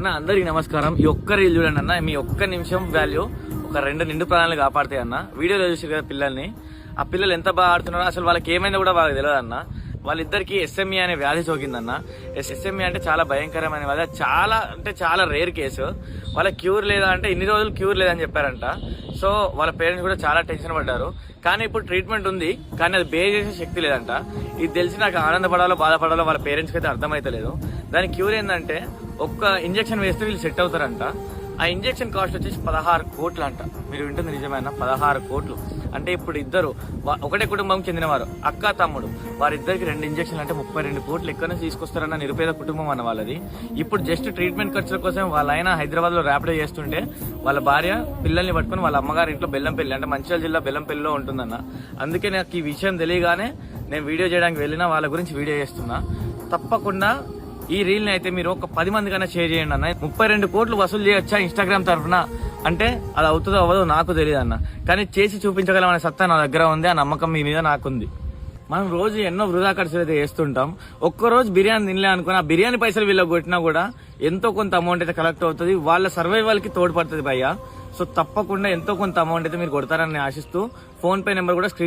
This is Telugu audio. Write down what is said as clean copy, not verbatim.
అన్న అందరికి నమస్కారం. ఈ ఒక్క రీల్ చూడండి అన్న, మీ ఒక్క నిమిషం వాల్యూ ఒక 2 నిండు ప్రాణాలు కాపాడతాయి అన్న. వీడియోలో చూసి కదా పిల్లల్ని, ఆ పిల్లలు ఎంత బాగా ఆడుతున్నారో అసలు వాళ్ళకి ఏమైందో కూడా బాగా తెలియదు అన్న. వాళ్ళిద్దరికి ఎస్ఎంఈ అనే వ్యాధి సోకిందన్న. ఎస్ఎంఈ అంటే చాలా భయంకరమైన వ్యాధి, చాలా రేర్ కేసు. వాళ్ళ క్యూర్ లేదా అంటే ఇన్ని రోజులు క్యూర్ లేదని చెప్పారంట. సో వాళ్ళ పేరెంట్స్ కూడా చాలా టెన్షన్ పడ్డారు. కానీ ఇప్పుడు ట్రీట్మెంట్ ఉంది, కానీ అది బేర్ చేసే శక్తి లేదంట. ఇది తెలిసి నాకు ఆనందపడాలో బాధపడాలో వాళ్ళ పేరెంట్స్కి అయితే అర్థమైతలేదు. దాని క్యూర్ ఏంటంటే ఒక్క ఇంజెక్షన్ వేస్తే వీళ్ళు సెట్ అవుతారంట. ఆ ఇంజెక్షన్ కాస్ట్ వచ్చేసి 16 కోట్లు అంట. మీరు వింటుంది నిజమేనా? 16 కోట్లు అంటే ఇప్పుడు ఇద్దరు ఒకటే కుటుంబం చెందినవారు, అక్క తమ్ముడు, వారిద్దరికి 2 ఇంజెక్షన్లు అంటే 32 కోట్లు ఎక్కడ నుంచి తీసుకొస్తారన్న నిరుపేద కుటుంబం అన్న వాళ్ళది. ఇప్పుడు జస్ట్ ట్రీట్మెంట్ ఖర్చుల కోసం వాళ్ళ ఆయన హైదరాబాద్ లో ర్యాపిడో చేస్తుంటే వాళ్ళ భార్య పిల్లల్ని పట్టుకుని వాళ్ళ అమ్మగారి ఇంట్లో బెల్లంపల్లి అంటే మంచిర్యాల జిల్లా బెల్లంపల్లిలో ఉంటుందన్న. అందుకే నాకు ఈ విషయం తెలియగానే నేను వీడియో చేయడానికి వెళ్ళినా వాళ్ళ గురించి వీడియో చేస్తున్నా. తప్పకుండా ఈ రీల్ ని అయితే మీరు ఒక 10 మంది కన్నా షేర్ చేయండి అన్న. 32 కోట్లు వసూలు చేయొచ్చా ఇన్స్టాగ్రామ్ తరఫున అంటే అది అవుతుందో అవ్వదో నాకు తెలియదు అన్న, కానీ చేసి చూపించగలమనే సత్తా నా దగ్గర ఉంది. ఆ నమ్మకం మీ మీద నాకుంది. మనం రోజు ఎన్నో వృధా ఖర్చులు అయితే చేస్తుంటాం. ఒక్కరోజు బిర్యానీ తినలే అనుకుని ఆ బిర్యానీ పైసలు వీళ్ళకి కొట్టినా కూడా ఎంతో కొంత అమౌంట్ అయితే కలెక్ట్ అవుతుంది, వాళ్ళ సర్వైవల్ కి తోడ్పడుతుంది భయ్య. సో తప్పకుండా ఎంతో కొంత అమౌంట్ అయితే మీరు కొడతారని ఆశిస్తూ ఫోన్ పే నెంబర్ కూడా స్క్రీన్